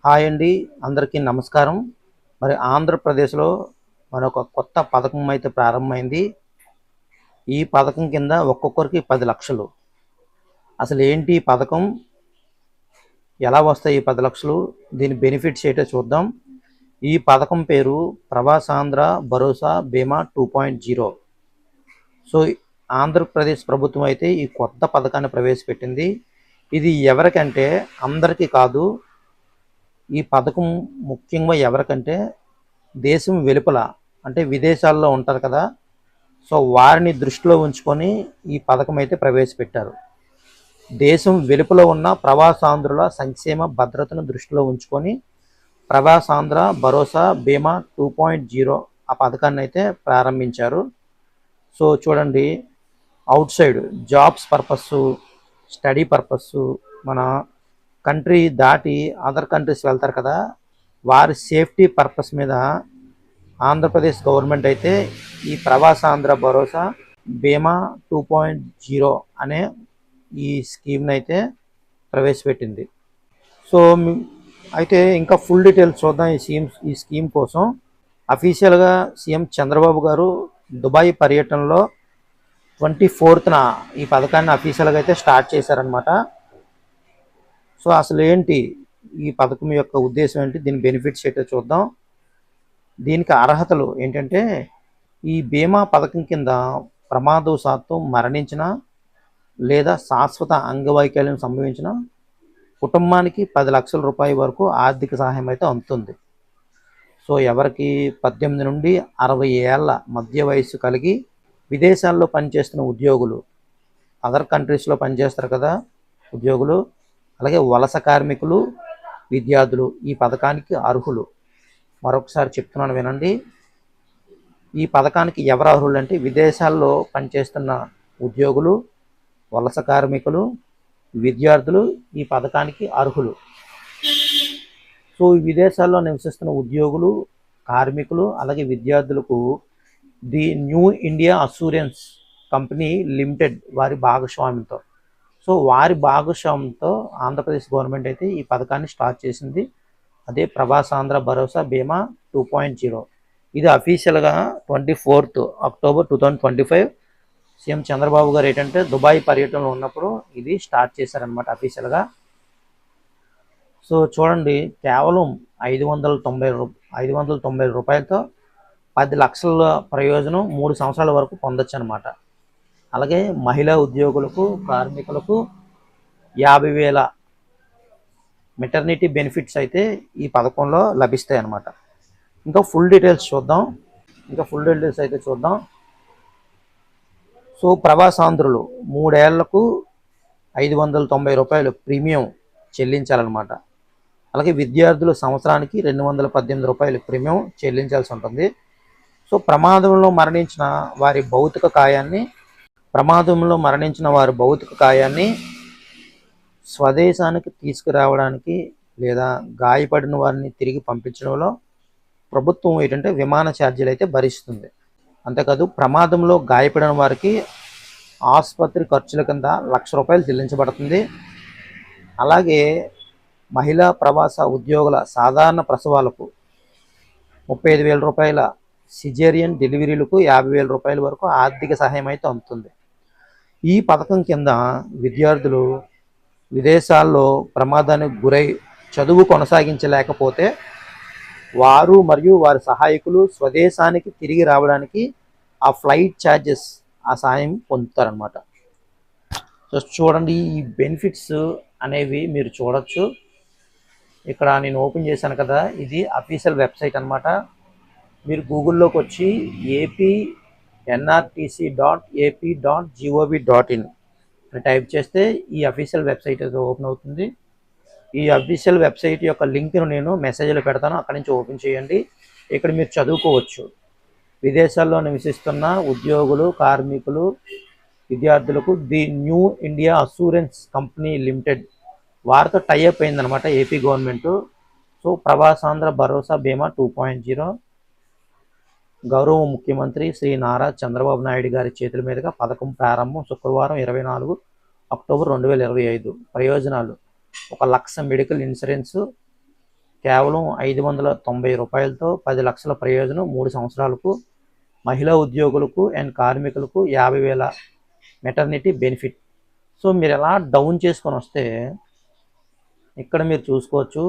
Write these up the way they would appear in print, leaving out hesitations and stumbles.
Hi అండి, అందరికీ నమస్కారం. మరి ఆంధ్రప్రదేశ్‌లో మరొక కొత్త పథకం అయితే ప్రారంభమైంది. ఈ పథకం కింద ఒక్కొక్కరికి 10,00,000. అసలు ఏంటి ఈ పథకం? ఎలా వస్తాయి ఈ 10,00,000? దీని బెనిఫిట్స్ ఏంటో చూద్దాం. ఈ పథకం పేరు ప్రవాసాంధ్ర భరోసా బీమా 2.0. సో, ఆంధ్రప్రదేశ్ ప్రభుత్వం అయితే ఈ కొత్త పథకాన్ని ప్రవేశపెట్టింది. ఇది ఎవరికంటే అందరికీ కాదు. ఈ పథకం ముఖ్యంగా ఎవరికంటే దేశం వెలుపల అంటే విదేశాల్లో ఉంటారు కదా, సో వారిని దృష్టిలో ఉంచుకొని ఈ పథకం అయితే ప్రవేశపెట్టారు. దేశం వెలుపల ఉన్న ప్రవాసాంధ్రుల సంక్షేమ భద్రతను దృష్టిలో ఉంచుకొని ప్రవాసాంధ్ర భరోసా బీమా 2.0 ఆ పథకాన్ని అయితే ప్రారంభించారు. సో చూడండి, out side jobs purpose, study purpose, మన కంట్రీ దాటి అదర్ కంట్రీస్ వెళ్తారు కదా, వారి సేఫ్టీ పర్పస్ మీద ఆంధ్రప్రదేశ్ గవర్నమెంట్ అయితే ఈ ప్రవాసాంధ్ర భరోసా బీమా 2.0 అనే ఈ స్కీమ్ని అయితే ప్రవేశపెట్టింది. సో అయితే ఇంకా ఫుల్ డీటెయిల్స్ చూద్దాం. ఈ స్కీమ్ కోసం అఫీషియల్గా సీఎం చంద్రబాబు గారు దుబాయ్ పర్యటనలో 24న ఈ పథకాన్ని అఫీషియల్గా అయితే స్టార్ట్ చేశారనమాట. సో అసలు ఏంటి ఈ పథకం యొక్క ఉద్దేశం ఏంటి, దీని బెనిఫిట్స్ ఏంటో చూద్దాం. దీనికి అర్హతలు ఏంటంటే, ఈ బీమా పథకం కింద ప్రమాదవశాత్తు మరణించిన లేదా శాశ్వత అంగవైకల్యం సంభవించిన కుటుంబానికి 10,00,000 రూపాయల వరకు ఆర్థిక సహాయం అయితే అందుతుంది. సో ఎవరికి 18 నుండి 60 ఏళ్ల మధ్య వయస్సు కలిగి విదేశాల్లో పనిచేస్తున్న ఉద్యోగులు, అదర్ కంట్రీస్లో పనిచేస్తారు కదా ఉద్యోగులు, అలాగే వలస కార్మికులు, విద్యార్థులు ఈ పథకానికి అర్హులు. మరొకసారి చెప్తున్నాను వినండి. ఈ పథకానికి ఎవరు అర్హులు అంటే విదేశాల్లో పనిచేస్తున్న ఉద్యోగులు, వలస కార్మికులు, విద్యార్థులు ఈ పథకానికి అర్హులు. సో ఈ విదేశాల్లో నివసిస్తున్న ఉద్యోగులు, కార్మికులు అలాగే విద్యార్థులకు the new India assurance company limited వారి భాగస్వామ్యంతో, సో వారి భాగస్వామ్యంతో ఆంధ్రప్రదేశ్ గవర్నమెంట్ అయితే ఈ పథకాన్ని స్టార్ట్ చేసింది. అదే ప్రవాసాంధ్ర భరోసా బీమా 2.0. ఇది అఫీషియల్గా 24th అక్టోబర్ 2025 సీఎం చంద్రబాబు గారు ఏంటంటే దుబాయ్ పర్యటనలో ఉన్నప్పుడు ఇది స్టార్ట్ చేశారనమాట అఫీషియల్గా. సో చూడండి, కేవలం 590 రూపాయలతో 10,00,000 ప్రయోజనం 3 సంవత్సరాల వరకు పొందొచ్చు అనమాట. అలాగే మహిళా ఉద్యోగులకు, కార్మికులకు 50,000 మెటర్నిటీ బెనిఫిట్స్ అయితే ఈ పథకంలో లభిస్తాయి అన్నమాట. ఇంకా ఫుల్ డీటెయిల్స్ అయితే చూద్దాం. సో ప్రవాసాంధ్రులు 3 ఏళ్లకు 590 రూపాయలు ప్రీమియం చెల్లించాలన్నమాట. అలాగే విద్యార్థులు సంవత్సరానికి 218 రూపాయలు ప్రీమియం చెల్లించాల్సి ఉంటుంది. సో ప్రమాదంలో మరణించిన వారి భౌతిక కాయాన్ని స్వదేశానికి తీసుకురావడానికి లేదా గాయపడిన వారిని తిరిగి పంపించడంలో ప్రభుత్వం ఏంటంటే విమాన ఛార్జీలు అయితే భరిస్తుంది. అంతేకాదు ప్రమాదంలో గాయపడిన వారికి ఆసుపత్రి ఖర్చుల కింద 1,00,000 రూపాయలు చెల్లించబడుతుంది. అలాగే మహిళా ప్రవాస ఉద్యోగుల సాధారణ ప్రసవాలకు 35,000 రూపాయల, సిజేరియన్ డెలివరీలకు 50,000 రూపాయల వరకు ఆర్థిక సహాయం అయితే అందుతుంది. ఈ పథకం కింద విద్యార్థులు విదేశాల్లో ప్రమాదానికి గురై చదువు కొనసాగించలేకపోతే వారు మరియు వారి సహాయకులు స్వదేశానికి తిరిగి రావడానికి ఆ ఫ్లైట్ ఛార్జెస్ ఆ సహాయం పొందుతారనమాట. సో చూడండి, ఈ బెనిఫిట్స్ అనేవి మీరు చూడొచ్చు. ఇక్కడ నేను ఓపెన్ చేశాను కదా, ఇది అఫీషియల్ వెబ్సైట్ అనమాట. మీరు గూగుల్లోకి వచ్చి apnrtc.ap.gov.in అని టైప్ చేస్తే ఈ అఫీషియల్ వెబ్సైట్ అయితే ఓపెన్ అవుతుంది. ఈ అఫీషియల్ వెబ్సైట్ యొక్క లింక్ను నేను మెసేజ్లో పెడతాను, అక్కడి నుంచి ఓపెన్ చేయండి. ఇక్కడ మీరు చదువుకోవచ్చు. విదేశాల్లో నివసిస్తున్న ఉద్యోగులు, కార్మికులు, విద్యార్థులకు the new India assurance company limited వారితో టైఅప్ అయిందనమాట ఏపీ గవర్నమెంట్. సో ప్రవాసాంధ్ర భరోసా బీమా 2.0 గౌరవ ముఖ్యమంత్రి శ్రీ నారా చంద్రబాబు నాయుడు గారి చేతుల మీదుగా పథకం ప్రారంభం శుక్రవారం 24 అక్టోబర్ 2025. ప్రయోజనాలు: 1,00,000 మెడికల్ ఇన్సూరెన్స్, కేవలం 590 రూపాయలతో 10 లక్షల ప్రయోజనం 3 సంవత్సరాలకు. మహిళా ఉద్యోగులకు అండ్ కార్మికులకు 50,000 మెటర్నిటీ బెనిఫిట్. సో మీరు ఎలా డౌన్ చేసుకొని వస్తే ఇక్కడ మీరు చూసుకోవచ్చు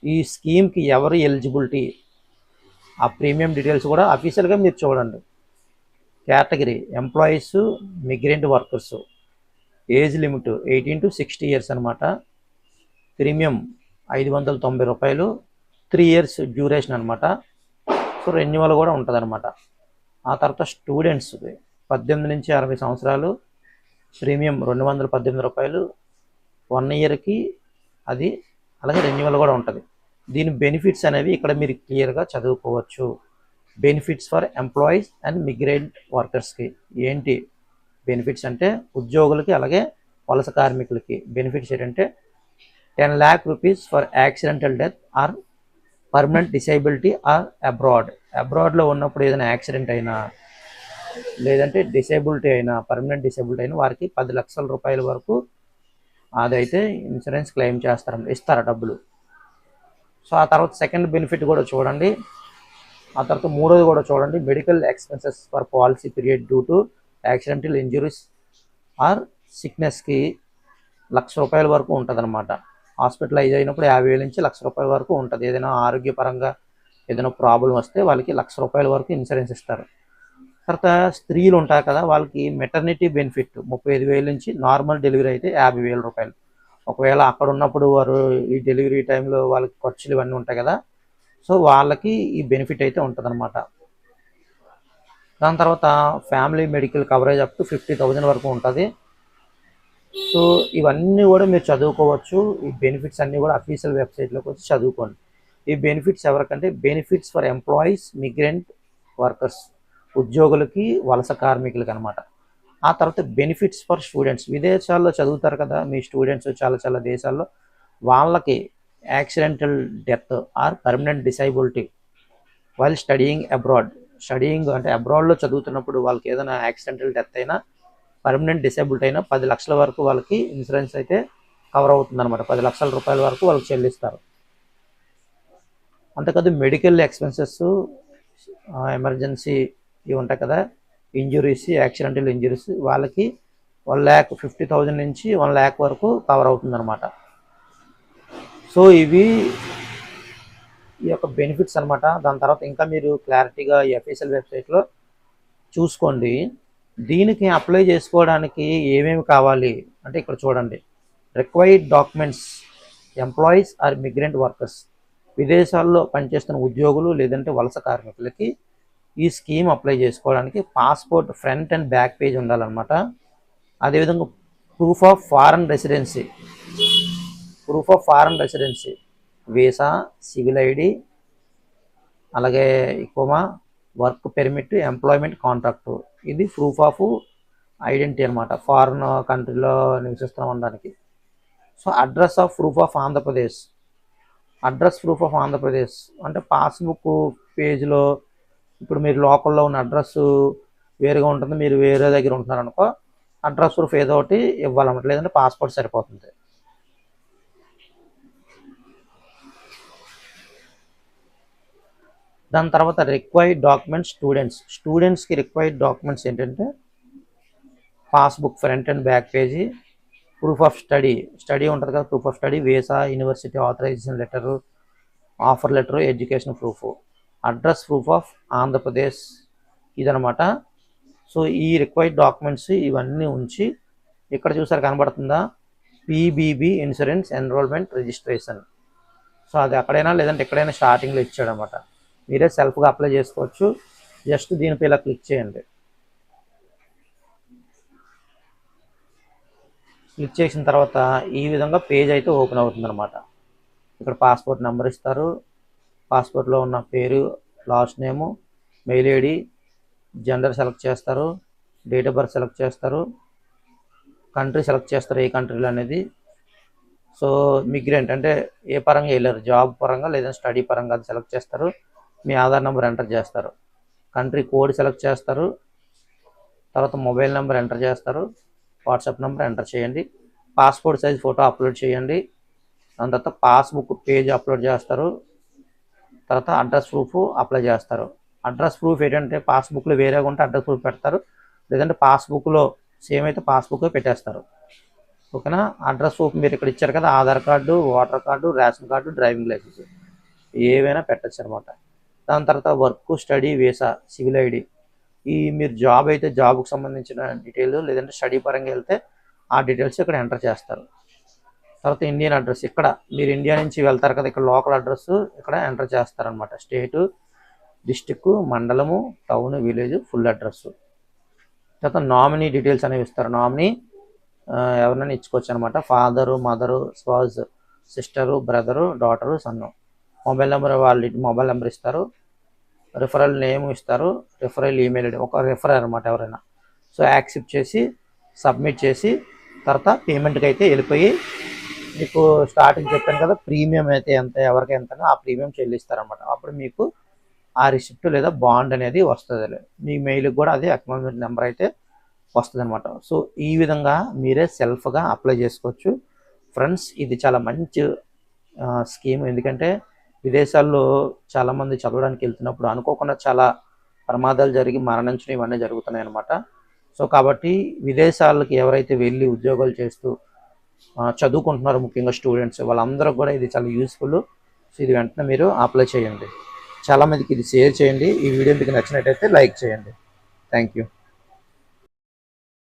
ఈ స్కీమ్కి ఎవరు ఎలిజిబిలిటీ, ఆ ప్రీమియం డీటెయిల్స్ కూడా అఫీషియల్గా మీరు చూడండి. Category employees, migrant workers, age limit 18 to 60 years అనమాట. ప్రీమియం 590 రూపాయలు, 3 ఇయర్స్ డ్యూరేషన్ అనమాట. సో రెన్యువల్ కూడా ఉంటుంది అనమాట. ఆ తర్వాత స్టూడెంట్స్ 18 నుంచి 60 సంవత్సరాలు, ప్రీమియం 218 రూపాయలు, 1 ఇయర్కి అది, అలాగే రెన్యువల్ కూడా ఉంటుంది. దీని బెనిఫిట్స్ అనేవి ఇక్కడ మీరు క్లియర్గా చదువుకోవచ్చు. బెనిఫిట్స్ ఫర్ ఎంప్లాయీస్ అండ్ మిగ్రెంట్ వర్కర్స్కి ఏంటి బెనిఫిట్స్ అంటే, ఉద్యోగులకి అలాగే వలస కార్మికులకి బెనిఫిట్స్ ఏంటంటే 10 lakh rupees for accidental death or permanent disability or అబ్రాడ్లో ఉన్నప్పుడు ఏదైనా యాక్సిడెంట్ అయినా లేదంటే డిసేబిలిటీ అయినా, పర్మనెంట్ డిసేబిలిటీ అయినా వారికి 10 లక్షల రూపాయల వరకు అదైతే ఇన్సూరెన్స్ క్లెయిమ్ ఇస్తారు డబ్బులు. సో ఆ తర్వాత సెకండ్ బెనిఫిట్ కూడా చూడండి. ఆ తర్వాత మూడోది కూడా చూడండి, medical expenses for policy period due to accidental injuries or సిక్నెస్కి 1,00,000 రూపాయల వరకు ఉంటుంది అనమాట. హాస్పిటలైజ్ అయినప్పుడు 50,000 నుంచి 1,00,000 రూపాయల వరకు ఉంటుంది. ఏదైనా ఆరోగ్యపరంగా ఏదైనా ప్రాబ్లం వస్తే వాళ్ళకి 1,00,000 రూపాయల వరకు ఇన్సూరెన్స్ ఇస్తారు. తర్వాత స్త్రీలు ఉంటారు కదా, వాళ్ళకి మెటర్నిటీ బెనిఫిట్ 35,000 నుంచి, నార్మల్ డెలివరీ అయితే 50,000 రూపాయలు. ఒకవేళ అక్కడ ఉన్నప్పుడు వారు ఈ డెలివరీ టైంలో వాళ్ళకి ఖర్చులు ఇవన్నీ ఉంటాయి కదా, సో వాళ్ళకి ఈ బెనిఫిట్ అయితే ఉంటుంది అనమాట. దాని తర్వాత family medical coverage up to 50,000 వరకు ఉంటుంది. సో ఇవన్నీ కూడా మీరు చదువుకోవచ్చు. ఈ బెనిఫిట్స్ అన్నీ కూడా అఫీషియల్ వెబ్సైట్లోకి వచ్చి చదువుకోండి. ఈ బెనిఫిట్స్ ఎవరికంటే benefits for employees, migrant workers, ఉద్యోగులకి వలస కార్మికులకి అనమాట. ఆ తర్వాత బెనిఫిట్స్ ఫర్ స్టూడెంట్స్, విదేశాల్లో చదువుతారు కదా మీ స్టూడెంట్స్ చాలా చాలా దేశాల్లో, వాళ్ళకి accidental death or permanent disability while studying abroad. Studying అంటే అబ్రాడ్లో చదువుతున్నప్పుడు వాళ్ళకి ఏదైనా యాక్సిడెంటల్ డెత్ అయినా, పర్మనెంట్ డిసేబిలిటీ అయినా 10 లక్షల వరకు వాళ్ళకి ఇన్సూరెన్స్ అయితే కవర్ అవుతుంది అనమాట. 10 లక్షల రూపాయల వరకు వాళ్ళకి చెల్లిస్తారు. అంతేకాదు మెడికల్ ఎక్స్పెన్సెస్, ఎమర్జెన్సీ ఇవి ఉంటాయి కదా, ఇంజురీస్, యాక్సిడెంటల్ ఇంజురీస్, వాళ్ళకి 1,50,000 నుంచి 1 lakh వరకు కవర్ అవుతుంది అనమాట. సో ఇవి ఈ యొక్క బెనిఫిట్స్ అనమాట. దాని తర్వాత ఇంకా మీరు క్లారిటీగా ఈ అఫీషియల్ వెబ్సైట్లో చూసుకోండి. దీనికి అప్లై చేసుకోవడానికి ఏమేమి కావాలి అంటే ఇక్కడ చూడండి, required documents employees or migrant workers, విదేశాల్లో పనిచేస్తున్న ఉద్యోగులు లేదంటే వలస కార్మికులకి ఈ స్కీమ్ అప్లై చేసుకోవడానికి passport front and back page ఉండాలన్నమాట. అదేవిధంగా proof of foreign residency, visa, civil ID, అలాగే ఇకోమా, వర్క్ పెర్మిట్, ఎంప్లాయ్మెంట్ కాంట్రాక్టు, ఇది ప్రూఫ్ ఆఫ్ ఐడెంటిటీ అనమాట, ఫారెన్ కంట్రీలో నివసిస్తున్నాం అనడానికి. So address proof of Andhra Pradesh అంటే పాస్బుక్ పేజ్లో ఇప్పుడు మీరు లోకల్లో ఉన్న అడ్రస్ వేరుగా ఉంటుంది, మీరు వేరే దగ్గర ఉంటున్నారు అనుకో, అడ్రస్ ప్రూఫ్ ఏదో ఒకటి ఇవ్వాలన్నమాట, లేదంటే పాస్పోర్ట్ సరిపోతుంది. దాని తర్వాత రిక్వైర్డ్ డాక్యుమెంట్స్ స్టూడెంట్స్కి రిక్వైర్డ్ డాక్యుమెంట్స్ ఏంటంటే passbook front and back page, proof of study ఉంటుంది కదా, proof of study, visa, university authorisation letter, offer letter, education proof, address proof of Andhra Pradesh, ఇదనమాట. సో ఈ రిక్వైర్డ్ డాక్యుమెంట్స్ ఇవన్నీ ఉంచి ఇక్కడ చూసారు కనబడుతుందా, పీబీబీ ఇన్సూరెన్స్ ఎన్రోల్మెంట్ రిజిస్ట్రేషన్. సో అది అక్కడైనా లేదంటే ఎక్కడైనా స్టార్టింగ్లో ఇచ్చాడనమాట. మీరే సెల్ఫ్గా అప్లై చేసుకోవచ్చు. జస్ట్ దీనిపై ఇలా క్లిక్ చేయండి. క్లిక్ చేసిన తర్వాత ఈ విధంగా పేజ్ అయితే ఓపెన్ అవుతుంది అనమాట. ఇక్కడ పాస్పోర్ట్ నెంబర్ ఇస్తారు, పాస్పోర్ట్లో ఉన్న పేరు, లాస్ట్ నేము, మెయిల్ ఐడి, జెండర్ సెలెక్ట్ చేస్తారు, డేట్ ఆఫ్ బర్త్ సెలెక్ట్ చేస్తారు, కంట్రీ సెలెక్ట్ చేస్తారు ఏ కంట్రీలో అనేది. సో మిగ్రెంట్ అంటే ఏ పరంగా వెళ్ళారు, జాబ్ పరంగా లేదా స్టడీ పరంగా అది సెలెక్ట్ చేస్తారు. మీ ఆధార్ నెంబర్ ఎంటర్ చేస్తారు, కంట్రీ కోడ్ సెలెక్ట్ చేస్తారు, తర్వాత మొబైల్ నెంబర్ ఎంటర్ చేస్తారు, వాట్సాప్ నెంబర్ ఎంటర్ చేయండి, పాస్పోర్ట్ సైజ్ ఫోటో అప్లోడ్ చేయండి. దాని తర్వాత పాస్బుక్ పేజ్ అప్లోడ్ చేస్తారు. తర్వాత అడ్రస్ ప్రూఫ్ అప్లై చేస్తారు. అడ్రస్ ప్రూఫ్ ఏంటంటే పాస్బుక్లో వేరేగా ఉంటే అడ్రస్ ప్రూఫ్ పెడతారు, లేదంటే పాస్బుక్లో సేమ్ అయితే పాస్బుక్ పెట్టేస్తారు. ఓకేనా. అడ్రస్ ప్రూఫ్ మీరు ఇక్కడ ఇచ్చారు కదా, Aadhaar card, voter card, ration card, driving licence ఏవైనా పెట్టచ్చు అనమాట. దాని తర్వాత work, study, visa, civil ID, ఈ మీరు జాబ్ అయితే జాబ్కి సంబంధించిన డీటెయిల్, లేదంటే స్టడీ పరంగా వెళ్తే ఆ డీటెయిల్స్ ఇక్కడ ఎంటర్ చేస్తారు. తర్వాత ఇండియన్ అడ్రస్, ఇక్కడ మీరు ఇండియా నుంచి వెళ్తారు కదా, ఇక్కడ లోకల్ అడ్రస్ ఇక్కడ ఎంటర్ చేస్తారనమాట. స్టేటు, డిస్టిక్, మండలము, టౌన్, విలేజ్, ఫుల్ అడ్రస్. తర్వాత నామినీ డీటెయిల్స్ అనేవి ఇస్తారు. నామినీ ఎవరినైనా ఇచ్చుకోవచ్చు అనమాట. Father, mother, spouse, sister, brother, daughter, son. Mobile number వాళ్ళు మొబైల్ నెంబర్ ఇస్తారు. రిఫరల్ నేమ్ ఇస్తారు, రిఫరల్ ఈమెయిల్ ఐడి, ఒక రిఫరల్ అనమాట ఎవరైనా. సో యాక్సెప్ట్ చేసి సబ్మిట్ చేసి తర్వాత పేమెంట్కి అయితే వెళ్ళిపోయి, మీకు స్టార్టింగ్ చెప్పాను కదా ప్రీమియం అయితే ఎంత, ఎవరికి ఎంత ఆ ప్రీమియం చెల్లిస్తారనమాట. అప్పుడు మీకు ఆ రిసిప్ట్ లేదా బాండ్ అనేది వస్తుంది. మీ మెయిల్కి కూడా అది అక్నాలజ్మెంట్ నెంబర్ అయితే వస్తుంది అనమాట. సో ఈ విధంగా మీరే సెల్ఫ్గా అప్లై చేసుకోవచ్చు ఫ్రెండ్స్. ఇది చాలా మంచి స్కీమ్. ఎందుకంటే విదేశాల్లో చాలామంది చదవడానికి వెళ్తున్నప్పుడు అనుకోకుండా చాలా ప్రమాదాలు జరిగి మరణించడం ఇవన్నీ జరుగుతున్నాయి అనమాట. సో కాబట్టి విదేశాలకి ఎవరైతే వెళ్ళి ఉద్యోగాలు చేస్తూ చదువుకుంటున్నారో, ముఖ్యంగా స్టూడెంట్స్, వాళ్ళందరూ కూడా ఇది చాలా యూస్ఫుల్. సో ఇది వెంటనే మీరు అప్లై చేయండి. చాలామందికి ఇది షేర్ చేయండి. ఈ వీడియో మీకు నచ్చినట్టయితే లైక్ చేయండి. Thank you.